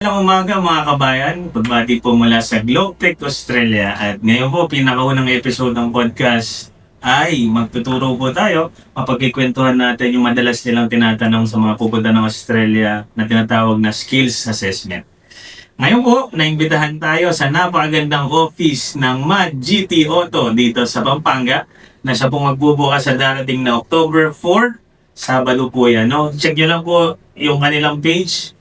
Magandang umaga mga kabayan, pagbati po mula sa Globetech Australia at ngayon po pinakaunang episode ng podcast ay magtuturo po tayo, mapagkikwentuhan natin yung madalas nilang tinatanong sa mga pupunta ng Australia na tinatawag na skills assessment. Ngayon po, naimbitahan tayo sa napakagandang office ng MAD GT Auto dito sa Pampanga na siya pong magbubukas sa darating na October 4, Sabado po yan. No? Check nyo lang po yung kanilang page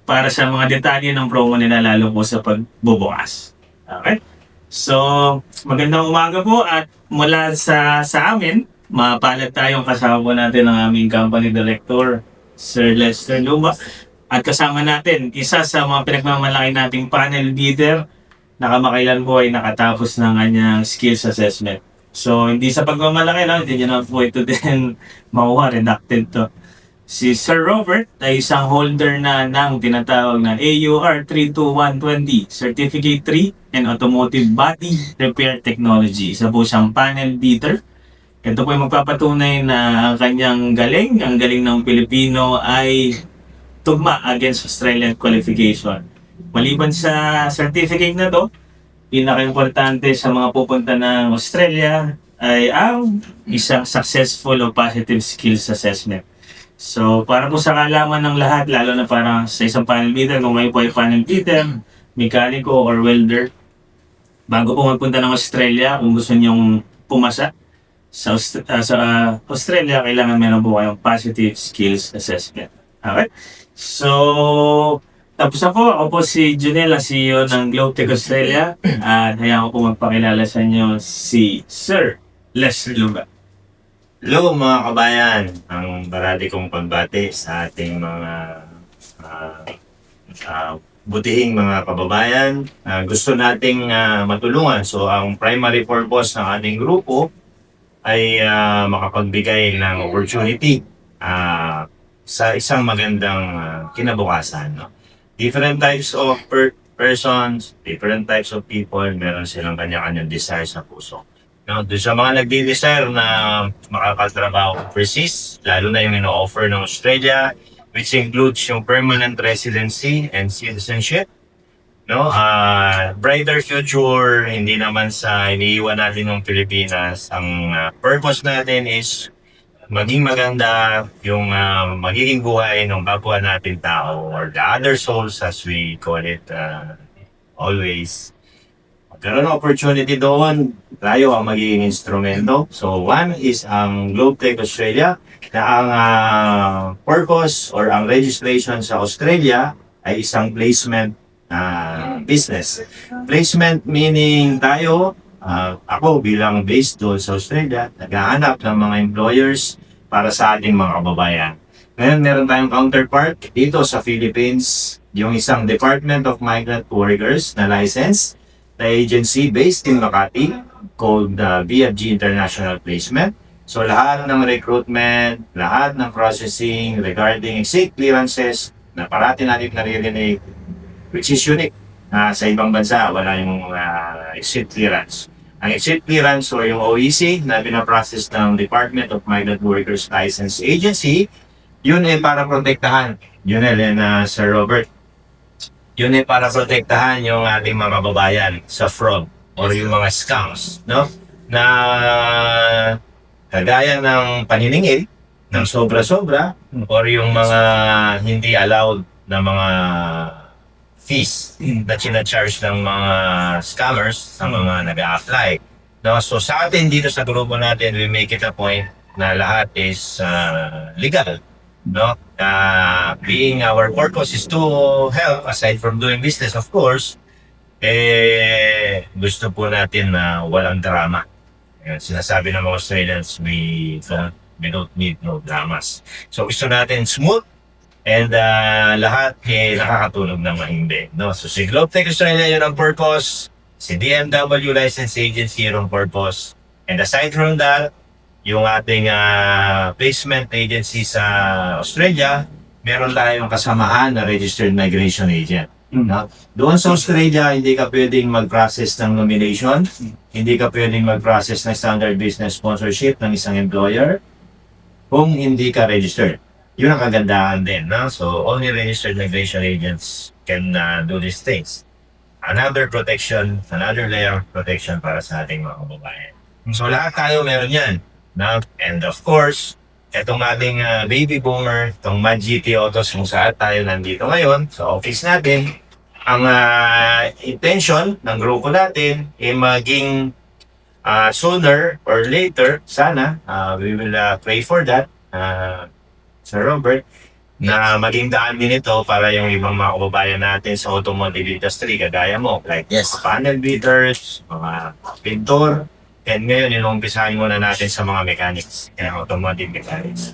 para sa mga detalye ng promo nila lalo po sa pagbubukas. Okay? So, magandang umaga po at mula sa amin, mapalad tayong kasama po natin ang aming company director, Sir Lester Luma. At kasama natin, isa sa mga pinagmamalaki nating panel leader na kamakailan po ay nakatapos ng kanyang skills assessment. So, hindi sa pagmamalaki lang, hindi nyo na po ito din makuha, redacted to. Si Sir Robert ay isang holder na ng tinatawag na AUR 32120 Certificate 3 in Automotive Body Repair Technology. Isa po siyang panel beater. Ito po ay magpapatunay na ang kanyang galing, ang galing ng Pilipino ay tugma against Australian qualification. Maliban sa certificate na to, pinaka-importante sa mga pupunta ng Australia ay ang isang successful o positive skills assessment. So, para po sa kaalaman ng lahat, lalo na para sa isang panel beater, kung may po ay panel beater, mekaniko or welder, bago po magpunta ng Australia, kung gusto nyong pumasa sa Australia, kailangan meron po kayong positive skills assessment. Okay? So, tapos ako po si Junel, CEO ng Globetech Australia, at hayaan ko po magpakilala sa inyo si Sir Leslie Luga. Hello mga kabayan, ang barati kong pagbati sa ating mga butihing mga kababayan. Gusto nating matulungan. So ang primary purpose ng ating grupo ay makapagbigay ng opportunity sa isang magandang kinabukasan. No? Different types of persons, different types of people, meron silang kanya-kanyang desire sa puso. No, doon sa mga nagdi-desire na makakatrabaho overseas, lalo na yung ino-offer ng Australia, which includes yung permanent residency and citizenship. No, brighter future, hindi naman sa iniiwan natin ng Pilipinas. Ang purpose natin is maging maganda yung magiging buhay ng kapwa natin tao or the other souls as we call it always. Magkaroon ng opportunity doon, tayo ang magiging instrumento. So one is ang Globetech Australia na ang purpose or ang registration sa Australia ay isang placement business. Placement meaning tayo, ako bilang based doon sa Australia, naghahanap ng mga employers para sa ating mga kababayan. Ngayon meron tayong counterpart dito sa Philippines, yung isang Department of Migrant Workers na license na agency based in Makati called BFG International Placement. So lahat ng recruitment, lahat ng processing regarding exit clearances na parati natin naririnig, which is unique. Sa ibang bansa, wala yung exit clearance. Ang exit clearance o yung OEC na pinaprocess ng Department of Migrant Workers License Agency, yun ay para protektahan. Yun and Sir Robert. Yun ay para protektahan yung ating mga kababayan sa fraud or yung mga scams, no? Na kagaya ng paniningil ng sobra-sobra or yung mga hindi allowed na mga fees na charge ng mga scammers sa mga nag-a-apply. No? So sa atin dito sa grupo natin, we make it a point na lahat is legal. No? Being our purpose is to help, aside from doing business of course, gusto po natin na walang drama. Sinasabi ng mga Australians, we don't need no dramas. So gusto natin smooth and lahat nakakatulog ng mahindi. No? So si Globetech Australia yun ang purpose, si DMW License Agency yun ang purpose, and aside from that, yung ating placement agency sa Australia, meron tayong kasamahan na registered migration agent. No? Doon sa Australia, hindi ka pwedeng mag-process ng nomination, hindi ka pwedeng mag-process ng standard business sponsorship ng isang employer kung hindi ka registered. Yun ang kagandahan din. No? So, only registered migration agents can do these things. Another protection, another layer of protection para sa ating mga kababayan. So lahat tayo meron yan. No? And of course, itong ating baby boomer, itong Mad GT Autos kung saan tayo nandito ngayon sa office natin, ang intention ng grupo natin ay maging sooner or later, sana, we will pray for that, Sir Robert, na maging daan din ito para yung ibang mga kababayan natin sa automotive industry, kagaya mo, like Yes. panel beaters, mga pintor, and ngayon, inumpisahan muna natin sa mga mechanics, automotive mechanics.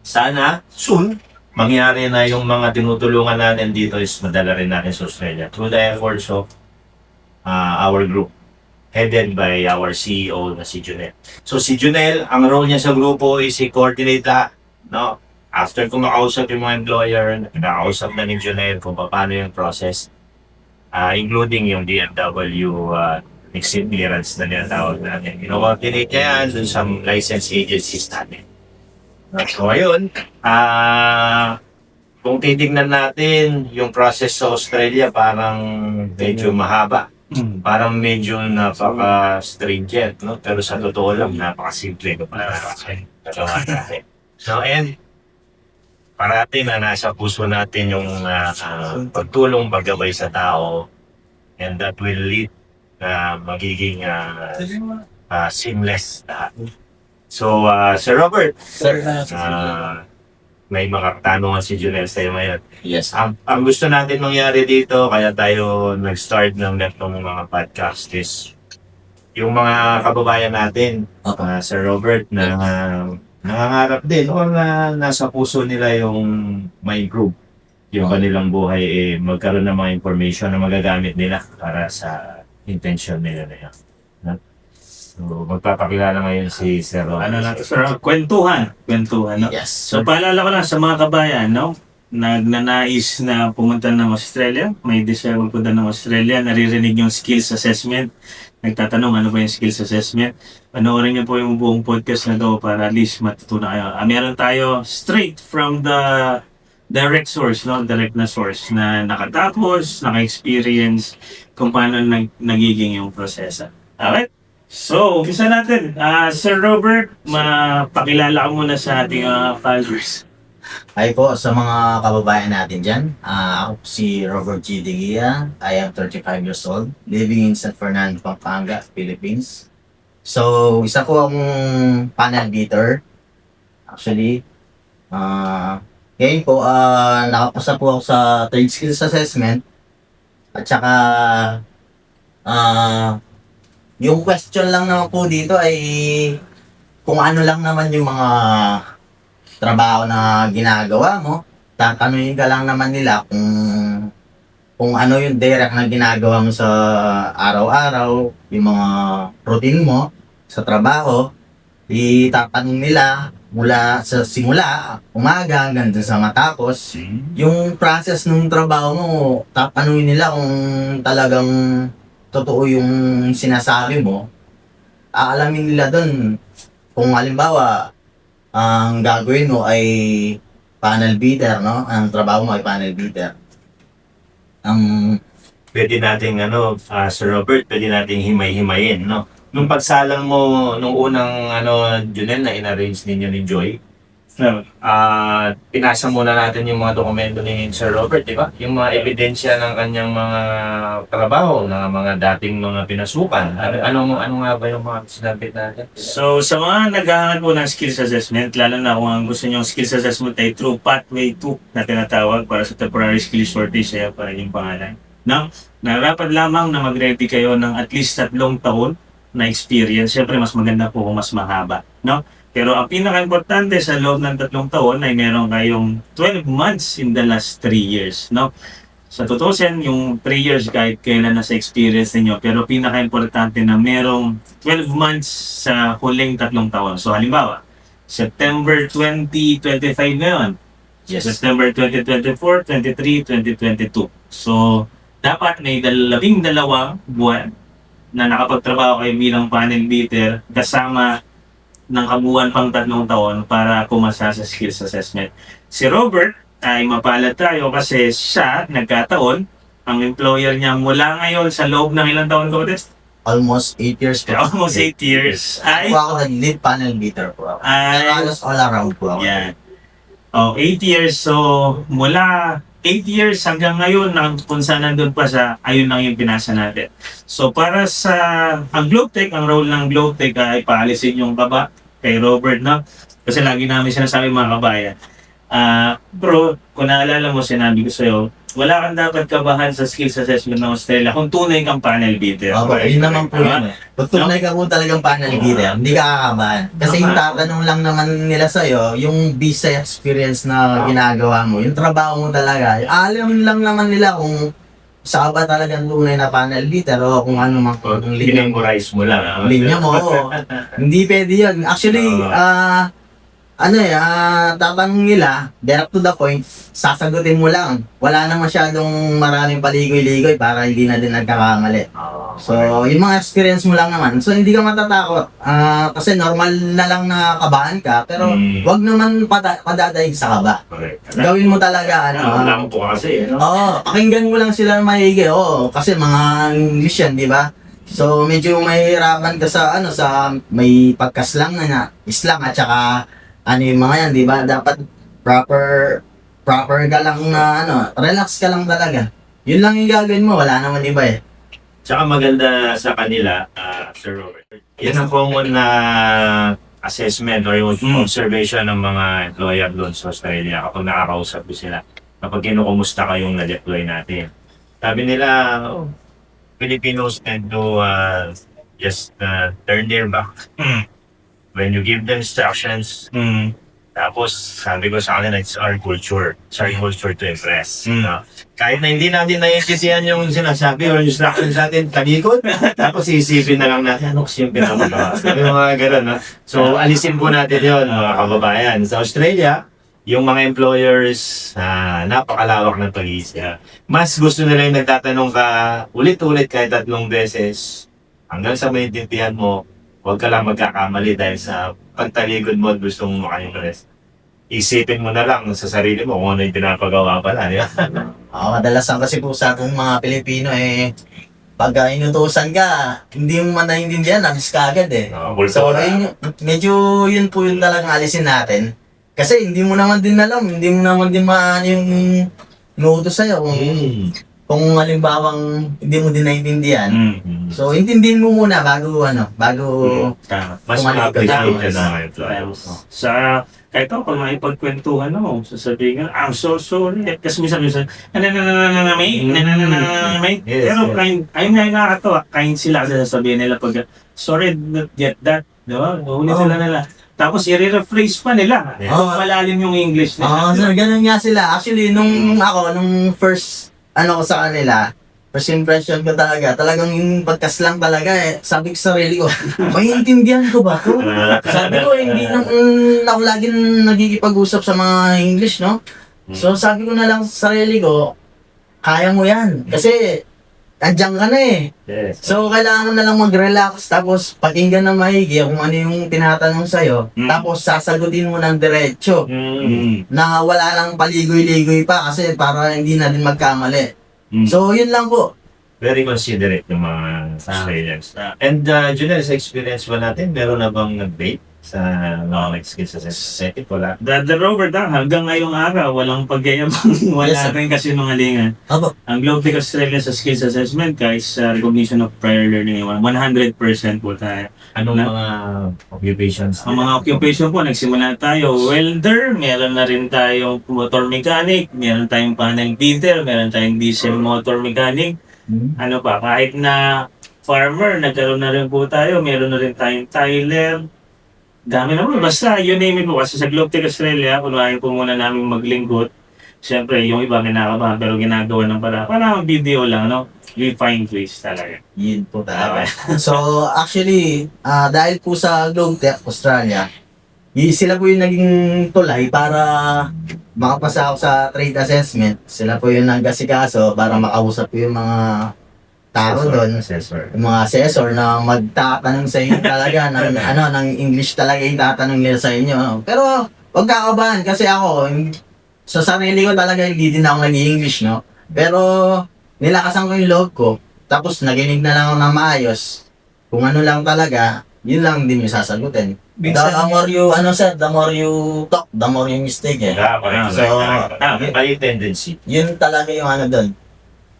Sana, soon, mangyari na yung mga tinutulungan natin dito is madala rin natin sa Australia through the efforts of our group, headed by our CEO na si Junel. So si Junel, ang role niya sa grupo is i-coordinate no? After kung makausap yung mga employer, nakausap na ni Junel kung paano yung process, including yung DFW exit clearance na tinatawag natin. Ino-coordinate niya yan dun sa license agencies natin. So ayun, kung titignan natin yung process sa Australia, parang medyo mahaba. Parang medyo napaka-stringent, no? Pero sa totoo lang, napaka-simple ko para natin. So, and parati na nasa puso natin yung pagtulong, paggabay sa tao, and that will lead na magiging seamless lahat. So, Sir Robert, Sir. may mga katanungan si Junel sa'yo ngayon. Yes. Ang gusto natin mangyari dito, kaya tayo nag-start ng netong mga podcast is yung mga kababayan natin, Sir Robert, na nangangarap din o na nasa puso nila yung ma-improve yung kanilang buhay, magkaroon ng mga information na magagamit nila para sa intention nila na yan. So, magpapakilala ngayon si Sir Robert. Ano na to, sir? Kwentuhan, no? Yes. So, paalala ko lang sa mga kabayan, no? Nagnanais na pumunta ng Australia, may desire magpunta ng Australia, naririnig yung skills assessment, nagtatanong ano ba yung skills assessment, panoorin niyo po yung buong podcast na to para at least matutunan kayo. Meron tayo straight from the direct source, no? Direct na source na nakatapos, naka-experience kung paano nagiging yung proseso. Alright? So, umpisa natin. Sir Robert, mapakilala ka muna sa ating followers. Hi po sa mga kababayan natin dyan. Ako po si Robert G. Digia. I am 35 years old, living in San Fernando, Pampanga, Philippines. So, isa po akong panel beater. Actually, ngayon po, nakapasa po ako sa trade skills assessment. At saka, yung question lang naman po dito ay kung ano lang naman yung mga trabaho na ginagawa mo. Tatanungin ka lang naman nila kung ano yung direct na ginagawa mo sa araw-araw, yung mga routine mo sa trabaho. Itatanong nila mula sa simula, umaga hanggang dun sa matapos. Yung process ng trabaho mo, tatanungin nila kung talagang totoo yung sinasabi mo. Aalamin nila dun kung halimbawa ang gagawin mo ay panel beater, no? Ang trabaho mo ay panel beater. Pwede nating, Sir Robert, pwede nating himay-himayin, no? Nung pagsalang mo, nung unang, Junel, na in-arrange ninyo ni Joy, No. pinasa muna natin yung mga dokumento ni Sir Robert, di ba? Yung mga ebidensya ng kanyang mga trabaho, ng mga dating mga pinasukan. Ano nga ba yung mga sinabit natin? So, sa mga naghahanap po ng skills assessment, lalo na kung ang gusto nyo skills assessment ay through Pathway 2 na tinatawag para sa temporary skills shortage, para yung pangalan. No? Narapat lamang na mag-ready kayo ng at least 3 taon na experience. Siyempre, mas maganda po kung mas mahaba. No? Pero ang pinaka-importante sa loob ng 3 taon ay meron kayong 12 months in the last 3 years. No? Sa tutusin, yung 3 years kahit kailan na sa experience ninyo, pero pinaka-importante na merong 12 months sa huling 3 taon. So halimbawa, September 2025 ngayon, Yes. September 2024, 23, 2022. So, dapat may 12 buwan na nakapagtrabaho kayo bilang panel beater kasama ng kabuuan pang 3 taon para pumasa sa skills assessment. Si Robert, ay mapalad tayo kasi siya, nagkataon, ang employer niya mula ngayon sa loob ng ilang taon ko, Des? Almost 8 years po. Almost 8 years. Ay, Ako nag-lead panel beater po ako. Ay. Pero halos all around po ako. yan. 8 years. So, mula 8 years hanggang ngayon, kung saan nandun pa siya, ayun lang yung pinasa natin. So, para sa ang GlobeTech, ang role ng GlobeTech ay paalisin yung kaba kay Robert, no? Kasi lagi namin sinasabi mga kabayan. Bro, kung naalala mo, sinabi ko sa'yo, wala kang dapat kabahan sa skills assessment ng Australia kung tunay kang panel beater. Opo, yun naman po yun. Pag tunay ka po talagang panel beater, hindi ka kakabahan. Kasi yung tatanong lang naman nila sa'yo, yung visa experience na ginagawa mo, yung trabaho mo talaga, alam lang naman nila kung saan ba talagang tunay na panel beater o kung ano mang Pinamorize mo lang. linya mo. Oo. Hindi pwede yun. Actually, tatanong nila, direct to the point, sasagutin mo lang. Wala na masyadong maraming paligoy-ligoy para hindi na din nagkakamali. So, yung mga experience mo lang naman. So, hindi ka matatakot. Kasi normal na lang na kabahan ka, pero wag naman padadaig sa kaba. Correct. Gawin mo talaga, Lang po kasi, no? Pakinggan mo lang sila maigi. Kasi mga English yan, di ba? So, medyo mahihirapan ka sa, may pagkaslang na islang at saka, yung mga yan, di ba? Dapat proper ka lang na, relax ka lang talaga. Yun lang yung gagawin mo, wala naman iba eh. Tsaka maganda sa kanila, Sir Robert. Yan ang common na assessment or yung observation ng mga employer doon sa Australia kapag nakakausap ko sila. Kapag kinukumusta kayong na-deploy natin. Sabi nila, Filipinos tend to just turn their back. When you give them instructions, tapos sabi ko sa kanila, it's our culture. It's our culture to impress. Kahit na hindi natin naiintindihan yung sinasabi or yung instructions natin, talikod, tapos isipin na lang natin, ano kasi yung pinamagawa. Yung mga gano'n, no? So, alisin po natin yun, mga kababayan. Sa Australia, yung mga employers, napakalawak ng pag-iisip. Mas gusto nila yung nagtatanong ka ulit-ulit kahit 3 beses, hanggang sa maintindihan mo, huwag ka lang magkakamali dahil sa pagtaligod mo at gusto mong maka-impress. Isipin mo na lang sa sarili mo kung ano yung pinapagawa pala, di ba? Kadalasan kasi po sa ating mga Pilipino pag inutusan ka, hindi mo man naiintindihan, nabis ka agad eh. So, medyo yun po yung talagang alisin natin. Kasi hindi mo naman din alam, hindi mo naman din maano yung inuutos sa'yo kung halimbawang hindi mo din naiintindihan. So, intindihin mo muna bago mas ma-appreciate na employers. Sa kahit ako, pag makipagkwentuhan ako, sasabihin ka, I'm so sorry. Kasi minsan, may. Pero ayun nga yung nakakatawa, kain sila kasi sasabihin nila pag, sorry, not get that. Diba? Ulit sila nila. Tapos i-rephrase pa nila. Malalim yung English nila. Sir, ganun nga sila. Actually, nung first, ko sa kanila, first impression ko talagang yung pagkaslang talaga sabi ko sa sarili ko, maintindihan ko ba ito? Sabi ko, hindi ako laging nagkikipag-usap sa mga English, no? So sabi ko na lang sa sarili ko, kaya mo yan. Kasi, andyan ka na eh. Yes. So, kailangan mo na lang mag-relax, tapos pakinggan na maigi kung ano yung tinatanong sa'yo, tapos sasagutin mo ng diretso, na wala lang paligoy-ligoy pa kasi para hindi na din magkamali. So, yun lang po. Very considerate yung mga Australians. And Junel, sa experience ba natin, meron na bang nag-date sa mga skills assessment? Wala. The Robert, hanggang ngayong araw, walang pagyayabang, wala Yes, sir. rin kasinungalingan. Opo. Ang GlobeTech Australia sa skills assessment, guys, recognition of prior learning, 100% po tayo. Anong mga occupations? Ang mga occupation po, nagsimula tayo, welder, meron na rin tayong motor mechanic, meron tayong panel beater, meron tayong diesel motor mechanic, ano pa, kahit na farmer, nagkaroon na rin po tayo, meron na rin tayong tiler, dami naman, basta you name it po, kasi sa GlobeTech Australia, kunahin po muna namin maglingkod. Siyempre, yung iba kinakabahan, pero ginagawa ng parang video lang, no? We find ways talaga. Yun po talaga. So, actually, dahil po sa GlobeTech Australia, sila po yung naging tulay para makapasa ako sa trade assessment. Sila po yung nag-asikaso para makausap po yung mga tao doon. Yung mga assessor na magtatanong sa inyo talaga ng English talaga yung tatanong nila sa inyo. Pero, huwag kakabahan kasi ako, sa sarili ko talaga hindi din ako nag-English, no? Pero nilakasan ko yung loob ko. Tapos naginig na lang ako ng maayos. Kung ano lang talaga, yun lang din yung sasagutin. The more you, sir, the more you talk, the more you mistake eh. So, May tendency. yun talaga yung doon.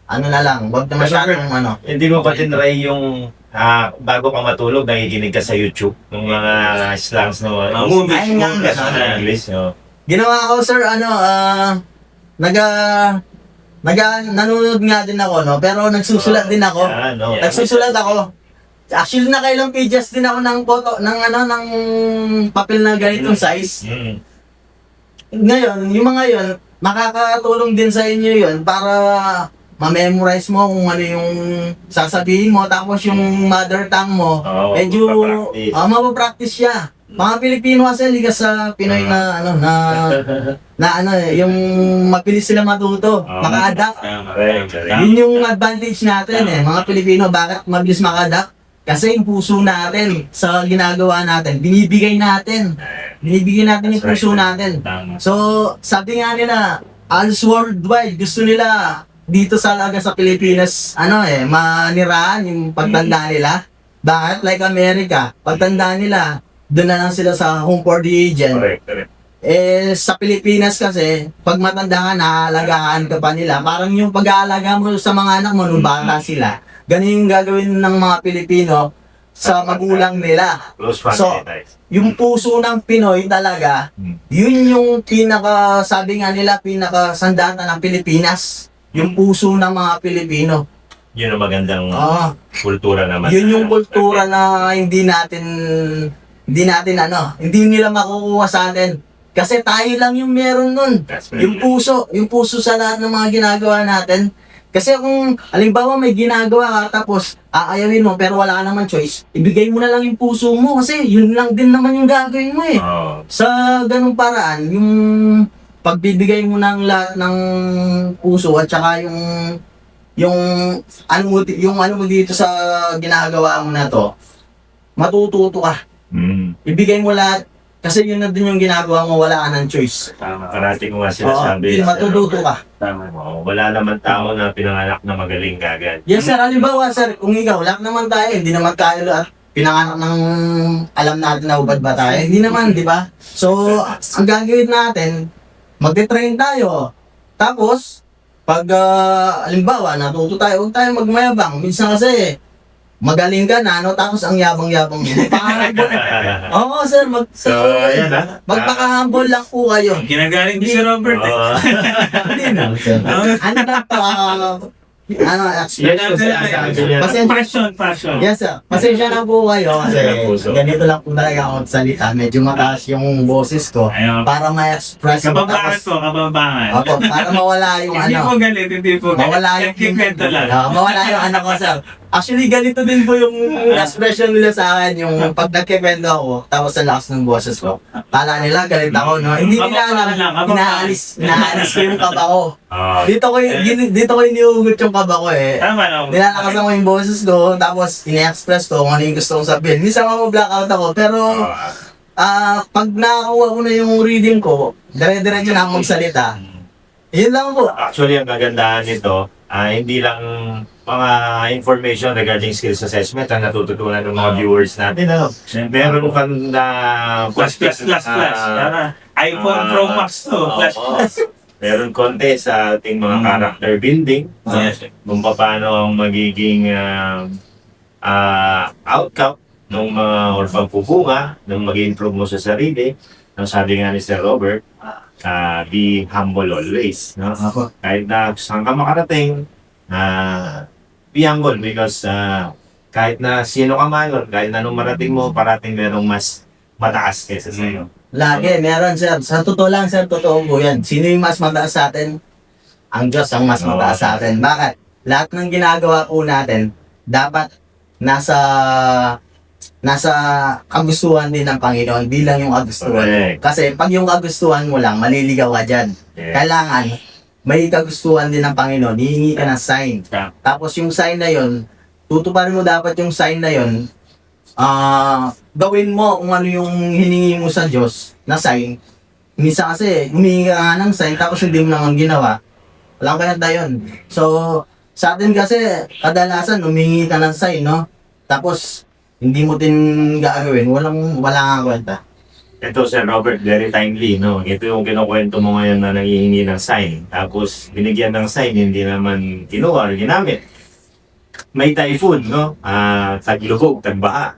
Ano na lang, wag na masyadong Hindi mo pa tinry yung bago ka matulog, nakikinig ka sa YouTube ng mga slangs na movies, Ay, nga, movies. ganun. English. No? Ginawa ko, sir, nanonood nga din ako, no? Pero nagsusulat din ako. Nagsusulat ako. Actually, nakailang pages din ako ng photo, ng papel na ganitong size. Ngayon, yung mga yun, makakatulong din sa inyo yun para ma-memorize mo kung ano yung sasabihin mo, tapos yung mother tongue mo, medyo mapapractice siya. Mga Pilipino kasi ligas sa Pinoy yung mabilis sila matuto, maka-adapt. Yun yung advantage natin mga Pilipino, bakit mabilis maka-adapt? Kasi yung puso natin sa ginagawa natin, binibigay natin yung puso natin. So, sabi nga nila, as worldwide, gusto nila dito sa Pilipinas, manirahan yung pagtanda nila. Bakit? Like America, pagtanda nila, doon na lang sila sa home for the aged. Sa Pilipinas kasi, pag matanda ka, naalagaan ka pa nila. Parang yung pag-aalaga mo sa mga anak mo, nung bata sila. Ganun yung gagawin ng mga Pilipino sa magulang nila. So, yung puso ng Pinoy talaga, yun yung sabi nga nila, pinakasandata ng Pilipinas. Yung puso ng mga Pilipino. Yun ang magandang kultura naman. Yun yung kultura na hindi nila makukuha sa atin. Kasi tayo lang yung meron nun. Yung puso sa lahat ng mga ginagawa natin. Kasi kung, halimbawa may ginagawa ka tapos aayawin mo pero wala ka naman choice, ibigay mo na lang yung puso mo kasi yun lang din naman yung gagawin mo Sa ganung paraan, yung pagbibigay mo ng lahat ng puso at saka yung ano mo dito sa ginagawa mo na to, matututo ka. Ibigay mo lahat. Kasi yun na din yung ginagawa mo, wala ka ng choice. Karati ko nga sinasabi. Matututo ka. Wala naman tao na pinanganak na magaling kagad. Yes sir, halimbawa sir, kung ikaw, lahat naman tayo, hindi naman tayo pinanganak ng alam natin na ubad ba tayo. Hindi naman, di ba? So, ang gagawin natin, magte-train tayo. Tapos, pag halimbawa, natuto tayo, huwag tayo magmayabang. Minsan kasi, magaling ka na, tapos ang yabang-yabang mo. Oo, sir, magpaka-humble lang po kayo. Ginagaling ko si Robert Hindi na, sir. Ano na to, Passion. Yes, sir. Pasensya na po kayo kasi ganito lang po talaga ako magsalita. Medyo mataas yung boses ko para ma-express ko. Kabambangan. Opo, para mawala yung Hindi po galit, hindi po galit. Mawala yung Kikwento lang. mawala yung ko, sir. Actually, ganito din po yung expression nila sa akin, yung pag nagkikwento ako, tapos ang lakas ng boses ko. Kala nila, galit ako, no? Hindi nila alam, inaalis ko yung kaba ko. Dito ko iniugot yung kaba ko Tama na. Nilalakasan ko yung boses ko, tapos ini-express ko kung ano yung gusto kong sabihin. Minsan ako blackout ako, pero pag nakakuha ko na yung reading ko, dire-diretso na ako magsalita. Yun lang po. Actually, ang kagandahan nito, hindi lang mga information regarding skills assessment ang natututunan ng mga viewers natin. Meron kang Plus. iPhone Pro Max to. Meron konti sa ating mga character building. Kung paano ang magiging outcome ng mga or pagpupunga ng mag-improve mo sa sarili. Ang sabi nga ni Sir Robert, be humble always. No? Kahit na saan ka makarating, be humble because kahit na sino ka man or kahit na nung marating mo, parating merong mas mataas kaysa sa iyo. Lagi, meron sir. Sa totoo lang sir, totoo po yan. Sino yung mas mataas sa atin? Ang Diyos ang mas mataas sa atin. Bakit? Lahat ng ginagawa po natin, dapat nasa kagustuhan din ng Panginoon, di lang yung kagustuhan mo. Kasi pag yung kagustuhan mo lang, maliligaw ka dyan. Kailangan, may kagustuhan din ng Panginoon, hihingi ka ng sign. Tapos yung sign na yon, tutuparin mo dapat yung sign na yon, gawin mo kung ano yung hiningi mo sa Diyos na sign, minsan kasi, humingi ka nga ng sign, tapos hindi mo naman ginawa. Walang kwenta yun. So, sa atin kasi, kadalasan, humingi ka ng sign, no? Tapos, hindi mo din gagawin. Wala nga kwenta. Ito, Sir Robert, very timely, no? Ito yung kinukwento mo ngayon na nangihingi ng sign. Tapos, binigyan ng sign, hindi naman kinuha or ginamit. May typhoon, no? Taglubog, tagbaha.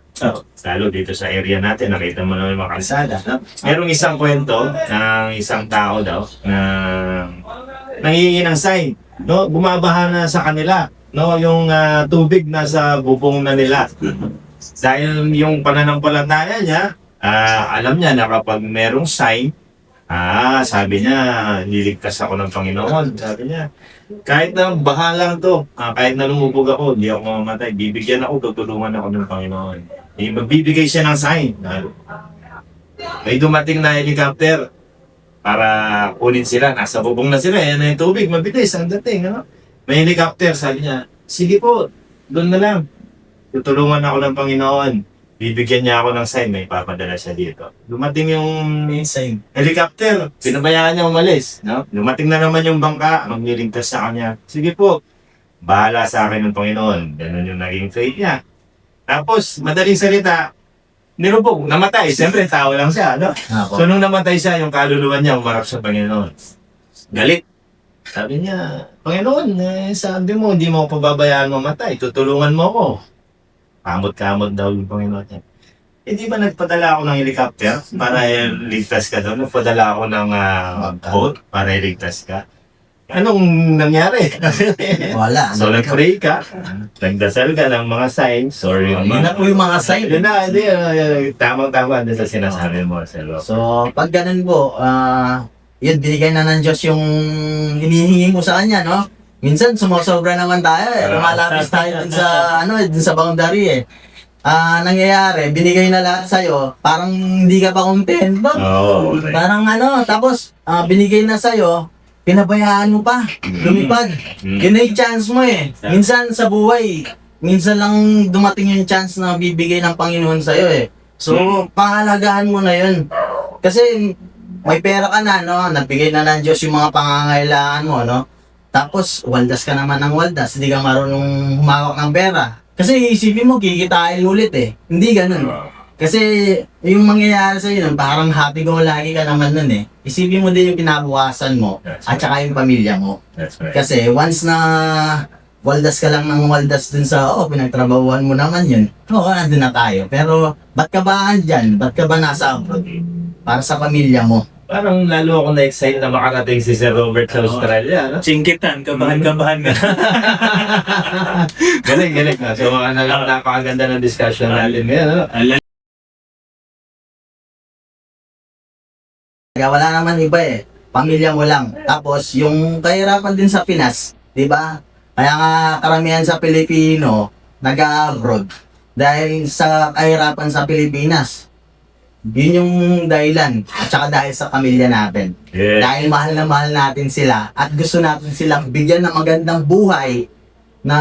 Lalo dito sa area natin, nakita mo naman yung mga kalsada. No? Merong isang kwento ng isang tao daw na nangihingi ng sign. No? Bumabaha na sa kanila. No? Yung tubig nasa bubong na nila. Dahil yung pananampalataya niya, alam niya na kapag merong sign, sabi niya, liligtas ako ng Panginoon. Sabi niya, kahit na baha lang to, kahit na lumubog ako, hindi ako mamamatay, bibigyan ako, tutulungan ako ng Panginoon. Magbibigay siya ng sign. May dumating na helicopter para kunin sila. Nasa bubong na sila, yan na yung tubig, mabilis ang dating. Ano? May helicopter, sabi niya, sige po, doon na lang. Tutulungan ako ng Panginoon. Bibigyan niya ako ng sign, may papadala siya dito. Dumating yung sign. Helicopter, pinabayaan niya umalis. No? Dumating na naman yung bangka, magliligtas sa kanya. Sige po, bahala sa akin ng Panginoon. Ganun yung naging faith niya. Tapos, madaling salita, nilubog, namatay. Siyempre, tao lang siya. No? So, nung namatay siya, yung kaluluwa niya umarap sa Panginoon. Galit. Sabi niya, Panginoon, sabi mo, hindi mo ako pababayaan mamatay. Tutulungan mo ako. Kamot-kamot daw yung Panginoon niya. Di ba nagpadala ako ng helicopter para ligtas ka doon? Nagpadala ako ng boat para iligtas ka? Anong nangyari? Wala. So, nag-pray ka, nagdasal ka ng mga signs, or yung Yun na po yung mga sign. Yun na, hindi, tamang-tama din sa sinasabi mo, Sir Rob. So, pag ganun po, yun, binigay na ng Diyos yung hinihingi mo sa Kanya, no? Minsan, sumosobra naman tayo eh. Lumalapis tayo dun sa, dun sa boundary eh. Nangyayari, binigay na lahat sa'yo, parang hindi ka pa contento. Oo. Parang tapos, binigay na sa'yo, pinabayaan mo pa, lumipad. Yun na yung chance mo eh. Minsan sa buhay, minsan lang dumating yung chance na bibigay ng Panginoon sa'yo eh. So, pangalagaan mo na yun. Kasi, may pera ka na, no? Nagbigay na ng Diyos yung mga pangangailangan mo, no? Tapos, waldas ka naman ng waldas, hindi ka marunong humawak ng pera. Kasi isipin mo, kikitain ulit eh. Hindi ganun. Kasi yung mangyayari sa'yo nun, parang happy go lagi ka naman nun eh. Isipin mo din yung kinabukasan mo at saka yung pamilya mo. That's right. Kasi once na waldas ka lang ng waldas dun sa, pinagtrabahuan mo naman yun, nandun na tayo. Pero, ba't ka ba andyan? Ba't ka ba nasa abroad? Para sa pamilya mo. Parang lalo ako na-excite na makarating si Sir Robert sa Australia, no? Singkitan, kabahan-kabahan ka. Galing. So, napakaganda ng discussion natin ngayon, no? Wala naman iba eh. Pamilya mo lang. Tapos, yung kahirapan din sa Pinas, di ba? Kaya nga karamihan sa Pilipino, nag-abroad. Dahil sa kahirapan sa Pilipinas. Yun yung dahilan. At saka dahil sa pamilya natin. Yeah. Dahil mahal na mahal natin sila. At gusto natin silang bigyan ng magandang buhay na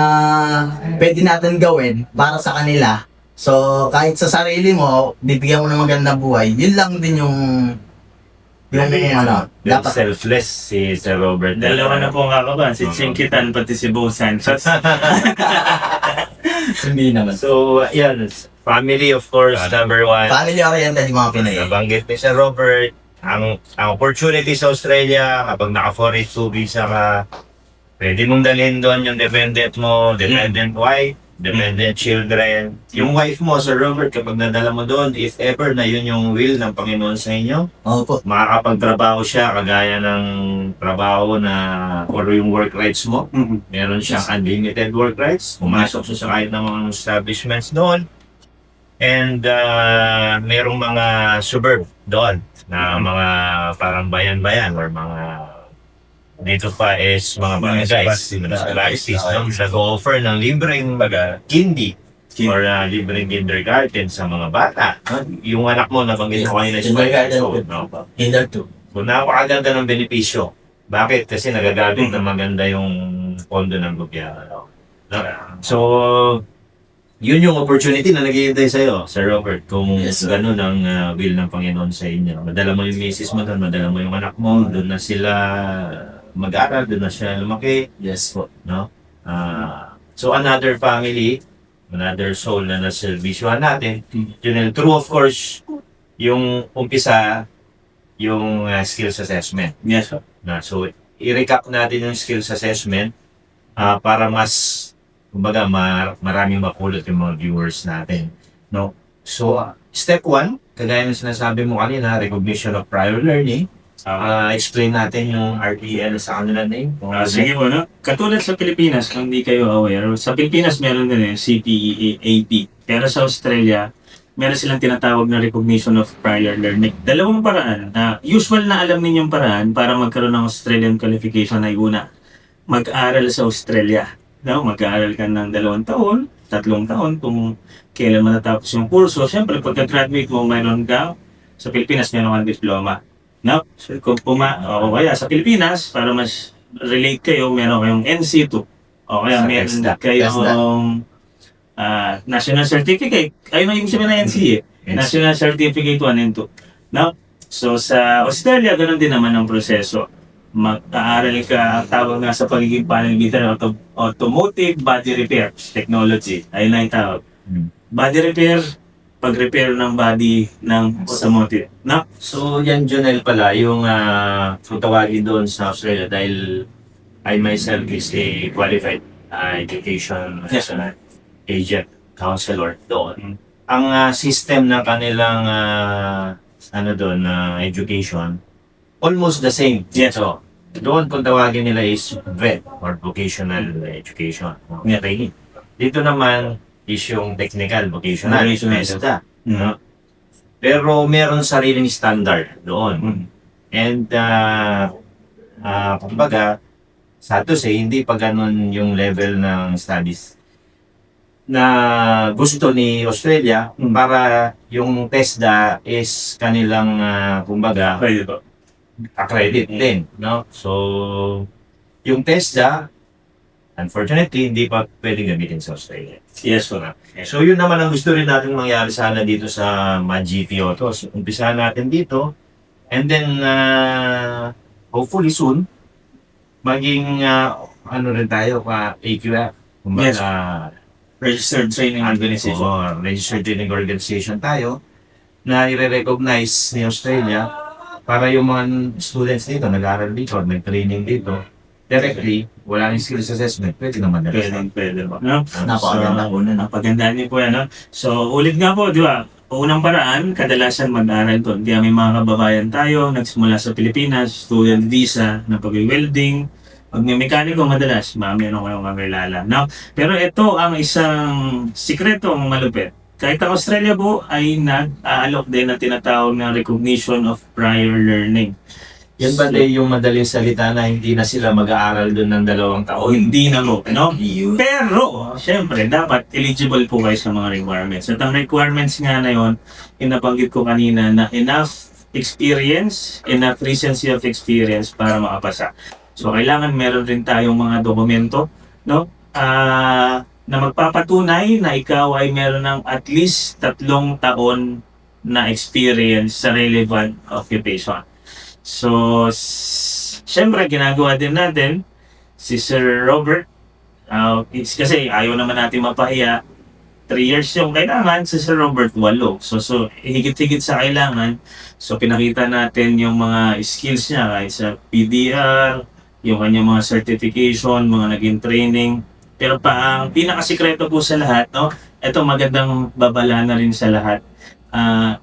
pwede natin gawin para sa kanila. So, kahit sa sarili mo, bibigyan mo ng magandang buhay. Yun lang din yung dapat selfless si Sir Robert. Dalawa na po ang kakabahan, si Singkitan pati si Bo Sanchez. Hindi naman. So, yan. Family, of course, number one. Family oriented yung mga Pinoy. Nabanggit ni Sir Robert, ang opportunity sa Australia, kapag naka-482 visa ka, pwede mong dalhin doon yung dependent mo, dependent wife, dependent children. Yung wife mo, Sir Robert, kapag nadala mo doon, if ever na yun yung will ng Panginoon sa inyo, Opo. makakapagtrabaho siya kagaya ng trabaho na or yung work rights mo. Meron siyang unlimited work rights. Pumasok siya sa kahit ng mga establishments doon. And merong mga suburb doon na mga parang bayan-bayan or mga dito pa is mga barangays, municipalities, no? Nag-offer ng libreng kindi or libreng kindergarten sa mga bata. No? Yung anak mo, nabanggit ko kanina siya. No? Kinder 2. So, napakaganda ng benepisyo. Bakit? Kasi nagagamit na maganda yung pondo ng gobyerno. No? So, yun yung opportunity na naghihintay sa'yo, Sir Robert, kung Yes, sir. gano'n ang will ng Panginoon sa inyo. Madala mo yung misis mo doon, madala mo yung anak mo, doon na sila mag-aral, doon na sila lumaki, Yes po. no? So another family, another soul na naservisyohan natin. Yun, true of course, yung umpisa, yung skills assessment. Yes, sir. So, i-recap natin yung skills assessment para mas, kumbaga, maraming mapulot yung mga viewers natin. No? So, step 1, kagaya ng sinasabi mo kanina, recognition of prior learning. Explain natin yung RTL sa kanila name. Sige po, no? Katulad sa Pilipinas, kung hindi kayo aware, sa Pilipinas meron din CPE, AP. Pero sa Australia, meron silang tinatawag na recognition of prior learning. Dalawang paraan. Usual na alam ninyong paraan para magkaroon ng Australian qualification ay una, mag-aral sa Australia. No? Mag-aaral ka ng 2 taon, 3 taon, kung kailan matatapos yung kurso. Siyempre, pagka-graduate mo, mayroon ka, sa Pilipinas, meron kang diploma. No? So, kung o kaya sa Pilipinas, para mas relate kayo, meron kayong NC2. O kaya Sa meron TESDA. kayong National Certificate. Ayun ang ibig sabihin ng NC National Certificate 1 and 2. No? So sa Australia, ganun din naman ang proseso. Mag-aaral ka, tawag nga sa pagiging panel beater, automotive body repair technology. Ayun na yung tawag. Body repair, pag-repair ng body ng automotive. No? So, yan, Jonel pala, yung kung tawagin doon sa Australia dahil I myself is a qualified education Yes, agent, counselor doon. Ang system ng kanilang education, almost the same. Yes. So, doon kung tawagin nila is VET or vocational education. Yeah. Training. Dito naman is yung technical vocational. Vocational. TESDA, no? Pero meron sariling standard doon. And kumbaga, sa to say, hindi pa ganun yung level ng studies na gusto ni Australia para yung TESDA is kanilang kumbaga Pwede po. accredit din, no? So, yung TESDA, unfortunately, hindi pa pwedeng gamitin sa Australia. Yes po. So, yun naman ang gusto rin natin mangyari sana dito sa MadGT Autos. Umpisahan natin dito, and then, hopefully soon, maging, rin tayo, AQF. Yes. Registered Training Organization. Registered Training Organization tayo na i-recognize ni Australia para yung mga students dito, nag-aaral dito, nag-training dito, directly, wala nang skills assessment, pwede naman nila. Pwede po. No? Napakaganda po nun. Napagandaan niyo po yan. No? So, ulit nga po, di ba? Unang paraan, kadalasan mag-aaral doon. Kaya may mga kababayan tayo, nagsimula sa Pilipinas, student visa, na pag-welding, pag may mekaniko, madalas, meron kayong kakilala. No? Pero ito ang isang sikretong malupit. Kahit ang Australia po ay nag-aalok din na tinatawag na recognition of prior learning. Yan ba yung madaling salita na hindi na sila mag-aaral doon ng 2 taon? O hindi na po, no? Yun. Pero, syempre, dapat eligible po kayo sa mga requirements. At ang requirements nga na yun, nabanggit ko kanina na enough experience, enough recency of experience para makapasa. So, kailangan meron rin tayong mga dokumento, no? Na magpapatunay na ikaw ay meron ng at least 3 taon na experience sa relevant occupation. So, syempre, ginagawa din natin si Sir Robert. It's kasi ayaw naman natin mapahiya. 3 years yung kailangan, si Sir Robert 8. So higit-higit sa kailangan. So, pinakita natin yung mga skills niya kahit sa PDR, yung kanyang mga certification, mga naging training. Pero ang pinakasikreto po sa lahat, no? Ito magandang babala na rin sa lahat.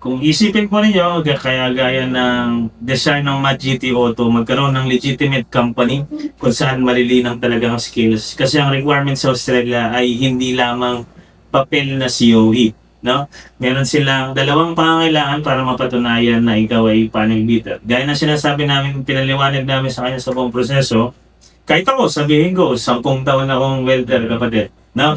Kung isipin po ninyo, kaya gaya ng design ng MadGT Auto, magkaroon ng legitimate company kung saan malilinang talaga ang skills. Kasi ang requirement sa Australia ay hindi lamang papel na COE. No? Meron silang 2 pangangailangan para mapatunayan na ikaw ay panel beater. Gaya na sinasabi namin, pinaliwanag namin sa kanya sa buong proseso, kahit ako, sabihin ko, 10 taon akong welder, kapatid. No?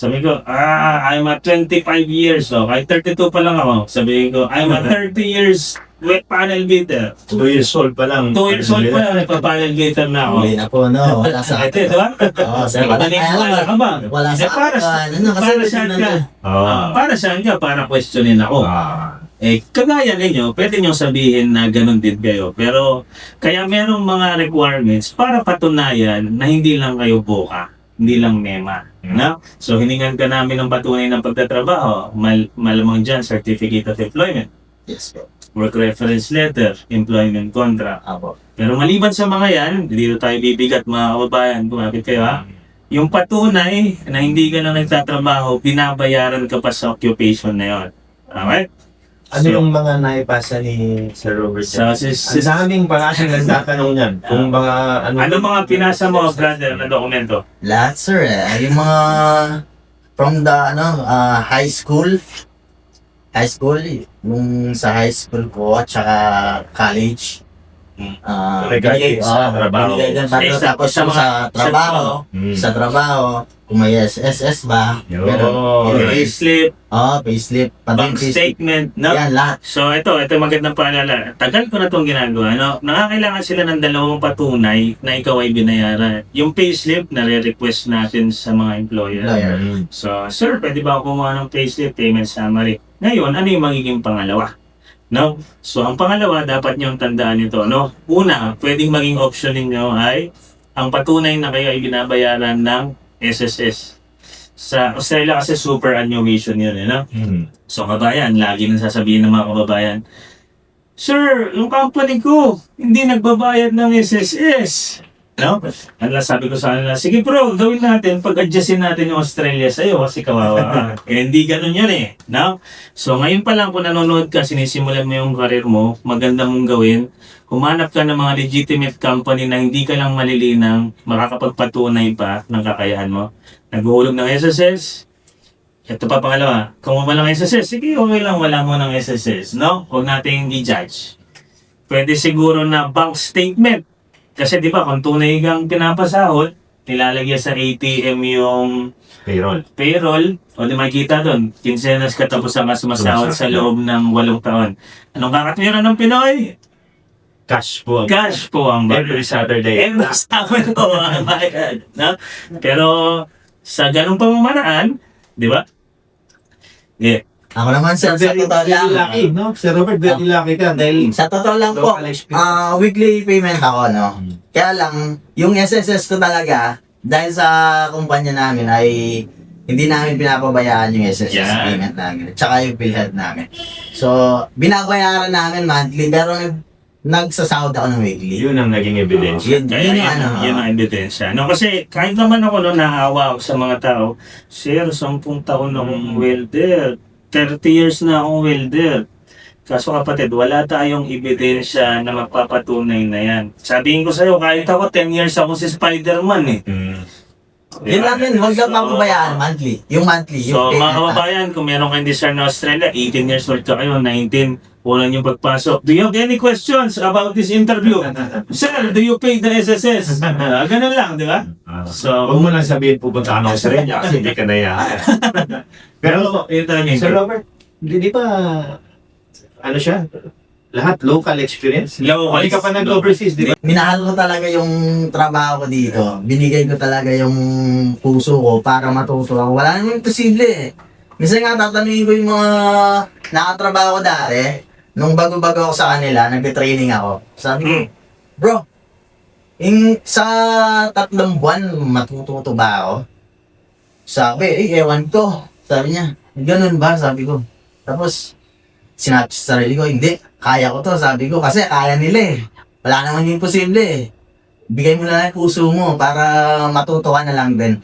Sabi ko, I'm at 25 years. So, kahit 32 pa lang ako. Sabihin ko, I'm at 30 years panel beater. 2 years old pa lang. 2 years old pa lang, nagpa-panel beater na ako. Huli na po, no? Wala sa Ito, di ba? Oo, sir. Wala Wala ka ba? Wala sa para akin. Ano, kasi para saan ka? Para saan ka? Para questionin ako. Kagaya ninyo, pwede nyo sabihin na ganun din kayo. Pero, kaya merong mga requirements para patunayan na hindi lang kayo boka, hindi lang mema. No? So, hiningan ka namin ng patunay ng pagtatrabaho. Malamang dyan, Certificate of Employment, Yes, po. Work Reference Letter, Employment Contract. Apo. Pero maliban sa mga yan, dito tayo bibigat mga kababayan, kumapit kayo ha. Yung patunay na hindi ka na nagtatrabaho, binabayaran ka pa sa occupation na yon. Alright? Ano yung mga naipasa ni Sir Robert? So, Ang daming parasang nagtatanong yan. Kung mga ano mga pinasa mo, brother, na dokumento? Lahat, sir. Yung mga from the high school, nung sa high school ko at saka college. Regarding sa trabaho. Tapos sa trabaho, kung may SSS ba, Yo. Payslip, payslip, bank statement, no? Yan, lahat. So ito magandang paalala. Tagal ko na itong ginagawa, no? Nakakailangan sila ng dalawang patunay na ikaw ay binayaran. Yung payslip, nare-request natin sa mga employer. So, sir, pwede ba ako kumuha ng payslip, payment summary? Ngayon, ano yung magiging pangalawa? No? So, ang pangalawa, dapat niyong tandaan ito, no? Una, pwedeng maging option ninyo ay ang patunay na kayo ay binabayaran ng SSS. Sa Australia kasi super annuation yun, no? So, kabayan, lagi nang sasabihin ng mga kababayan, Sir, yung company ko, hindi nagbabayad ng SSS. No? Ano sabi ko sa kanila, sige bro, gawin natin, pag-adjustin natin yung Australia sa'yo kasi kawawa ka. Hindi ganun yun eh. No? So ngayon pa lang kung nanonood ka, sinisimulan mo yung career mo, maganda mong gawin, humanap ka ng mga legitimate company na hindi ka lang malilinang, makakapagpatunay pa ng kakayahan mo. Naghuhulog ng SSS, ito pa pangalawa, kung wala ng SSS, sige okay lang, wala mo ng SSS. No? Huwag natin i-judge. Pwede siguro na bank statement. Kasi di ba, kung tunay kang pinapasahod, nilalagyan sa ATM yung payroll, o di makikita doon, kinsenas katapusan ka sumasahod sa loob ng 8 taon. Anong kakatwiran ng Pinoy? Cash po. Cash po ang Every Saturday. Every Saturday po ang bayad. No? Pero sa ganung pamamaraan, di ba? Yeah. Ako naman, sir, sa totoo lang. lucky, no? Sir Robert, very lucky ka dahil Sa totoo lang po, local experience. weekly payment ako, no? Kaya lang, yung SSS ko talaga, dahil sa kumpanya namin ay hindi namin pinapabayaan yung SSS payment namin. Tsaka yung PhilHealth namin. So, binabayaran namin monthly, pero nagsasahod ako ng weekly. yun ang naging ebidensya. Yun Kaya yung yun ang ebidensya. No, kasi kahit naman ako no, naawa ako sa mga tao, Sir, 10 taon na akong welder. 30 years na akong welder. Kaso kapatid, wala tayong ebidensya na magpapatunay na yan. Sabihin ko sa'yo, kahit ako 10 years ako si Spider-Man eh. Yun lang yun, huwag lang papabayaan monthly. Yung monthly, yung So mga payment. kababayan, kung meron kayong discern na Australia, 18 years old ka kayo, 19, unang yung pagpasok. Do you have any questions about this interview? Sir, do you pay the SSS? Ganun lang, di ba? So, Huwag mo lang sabihin pupunta ka ng Australia kasi hindi ka naiyahan. Pero, yun talaga yung Sir Robert, di ba, ano siya? Lahat local experience? Local. Hindi ka pa nag-overseas, di ba? Minahal ko talaga yung trabaho ko dito. Binigay ko talaga yung puso ko para matuto ako. Wala naman imposible eh. Minsan nga tatanungin ko yung mga nakatrabaho ko dati. Nung bago-bago ako sa kanila, nagbe-training ako. Sabi ko, bro, sa 3 buwan, matututo ba ako? Sabi, ewan ko. Sabi niya, ganun ba? Sabi ko. Tapos, sinabi sa sarili ko, hindi, kaya ko to, sabi ko, kasi kaya nila eh. Wala naman yung imposible eh. Bigay mo na lang yung puso mo para matuto ka na lang din.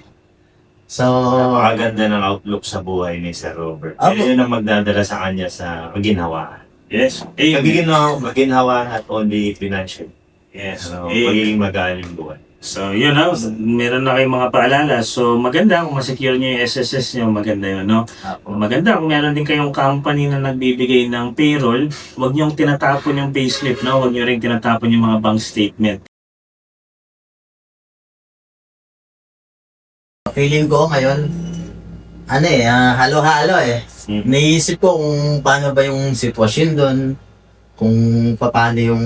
So, Napakaganda ng outlook sa buhay ni Sir Robert. Apo. Yun ang magdadala sa kanya sa paginhawaan. Yes. Paginhawaan at only financial. Yes. Pagiging magaling buhay. So, yun na. Meron na kayong mga paalala. So, maganda kung masecure nyo yung SSS nyo. Maganda yun, no? Maganda kung meron din kayong company na nagbibigay ng payroll, huwag nyong tinatapon yung payslip, no? Huwag nyo rin tinatapon yung mga bank statement. feeling ko ngayon, halo-halo eh. Naisip ko kung paano ba yung sitwasyon doon. kung paano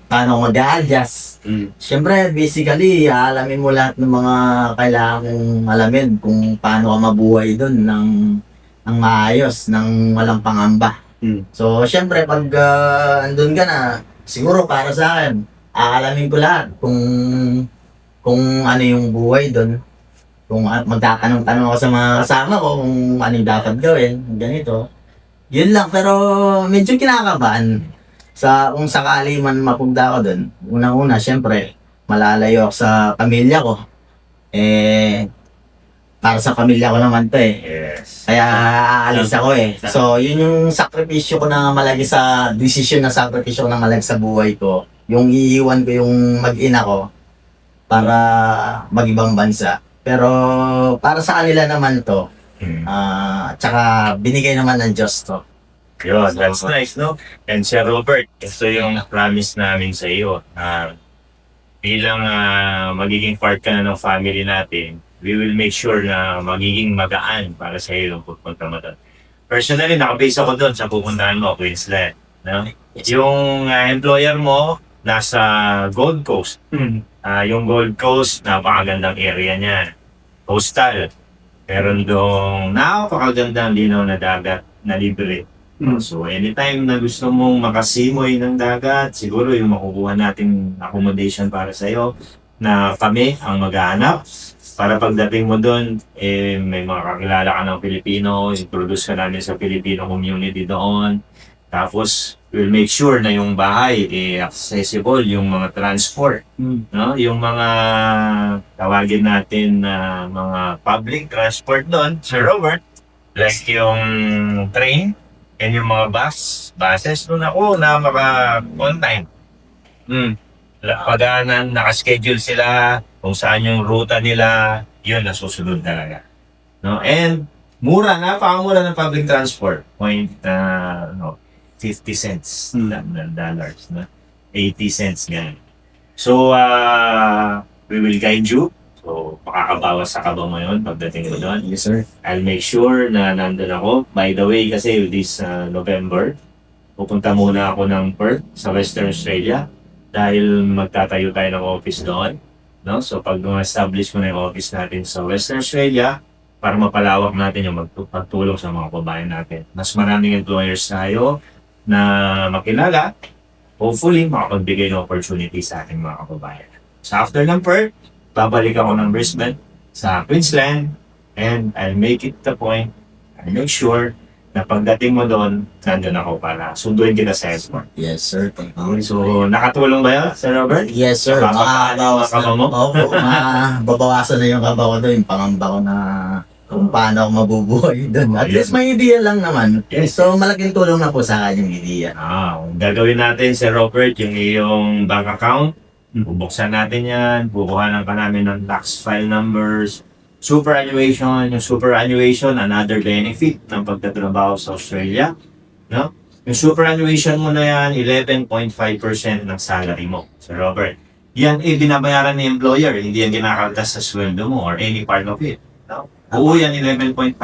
ako mag-a-adjust. Siyempre, basically, aalamin mo lahat ng mga kailangan kong alamin kung paano ka mabuhay doon ng maayos, ng walang pangamba. So, siyempre, pag andun ka na, siguro para sa akin, aalamin ko lahat kung ano yung buhay doon. Kung magtatanong-tanong ako sa mga kasama ko kung ano yung dapat gawin, ganito. Yun lang, pero medyo kinakabahan. Kung sakali man mapunta ako doon, unang-una, syempre, malalayo ako sa pamilya ko. Para sa pamilya ko naman to Yes. Kaya aalis ako So, yun yung sakripisyo ko na malagi desisyon na sakripisyo ko na malagi sa buhay ko. Yung iiwan ko yung mag-ina ko para mag-ibang bansa. Pero para sa kanila naman to, tsaka binigay naman ng Diyos to. Yun, that's nice, no? And Sir Robert, ito yung promise namin sa iyo. Bilang magiging part ka na ng family natin, we will make sure na magiging magaan para sa iyo yung pupunta mo doon. Personally, nakabase ako doon sa pupuntahan mo, Queensland. No? Yung employer mo, nasa Gold Coast. Yung Gold Coast, napakagandang area niya. Coastal. Meron doong napakagandang linaw na dagat na libre. So, anytime na gusto mong makasimoy ng dagat, siguro yung makukuha nating accommodation para sa'yo na kami ang maghahanap. Para pagdating mo doon, may mga kakilala ka ng Pilipino, introduce ka namin sa Filipino community doon. Tapos, we'll make sure na yung bahay accessible, yung mga transport, no? Yung mga tawagin natin na mga public transport doon, Sir Robert, like yung train, and yung mga buses doon ako na on time. Pag nakaschedule sila, kung saan yung ruta nila, yun nasusunod talaga. No? And mura, napakamura ng public transport. 50 cents na dollars, na 80 cents ganun. So, we will guide you. So, makakabawas sa kaba mo yun pagdating mo doon. Yes, sir. I'll make sure na nandun ako. By the way, kasi this November, pupunta muna ako ng Perth sa Western Australia dahil magtatayo tayo ng office doon. No? So, pag establish mo na yung office natin sa Western Australia, para mapalawak natin yung pagtulong sa mga kababayan natin. Mas maraming employers tayo na makilala, hopefully, makapagbigay ng opportunity sa ating mga kababayan. So, after ng Perth, babalik ako ng Brisbane sa Queensland and I'll make it the point, I'll make sure na pagdating mo doon, nandun ako para sunduin kita sa airport. Yes, sir. Thank you. So, nakatulong ba yun, Sir Robert? Yes, sir. Makakabawas kaba mo? Opo, babawasan na yung kaba ko doon, yung pangamba ko na kung paano ako mabubuhay doon. At least may idea lang naman. Yes. So, malaking tulong na po sa akin yung idea. Gagawin natin, Sir Robert, yung iyong bank account. Bubuksan natin yan, kukuhanan ka namin ng tax file numbers, superannuation, yung superannuation, another benefit ng pagtatrabaho sa Australia. No? Yung superannuation mo na yan, 11.5% ng salary mo, Sir Robert. Yan binabayaran ng employer, hindi yan kinakaltas sa sweldo mo or any part of it. No? Oo yan, 11.5%,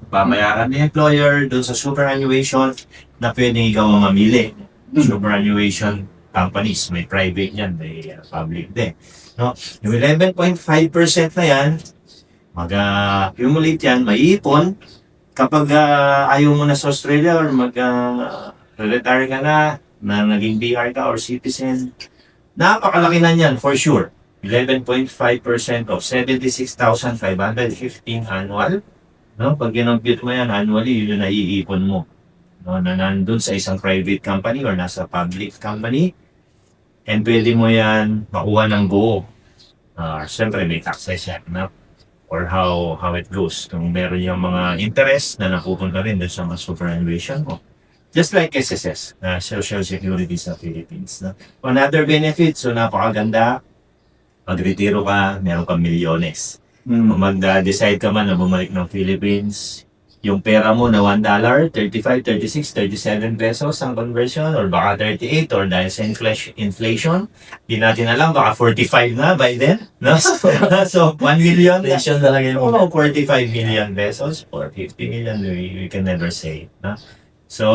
babayaran ng employer dun sa superannuation na pwedeng ikaw ang mamili. Superannuation companies, may private yan, may public din. No? Yung 11.5% na yan, mag-accumulate yan, maiipon. Kapag ayaw mo na sa Australia or mag-retire ka na naging PR ka or citizen, napakalaki na yan for sure. 11.5% of 76,515 annual. No? Pag ginompute mo yan annually, yun na iipon mo. No? Na nandun sa isang private company or nasa public company. And pwede mo yan makuha ng buo. Siyempre may taxes yan, no? Or how it goes. Kung meron yung mga interest na napupunta rin dun sa mga superannuation mo. Just like SSS, Social Security sa Philippines. No? Another benefit, so napakaganda, pag-retiro ka, meron kang milyones. Kung mag-decide ka man na bumalik ng Philippines, yung pera mo na $1, 35, 36, 37 pesos ang conversion or baka 38 or dahil sa inflation, di natin alam, baka 45 na by then. No? So, 1 million. Inflation talaga yung 45 million pesos or 50 million, we can never say. No? So,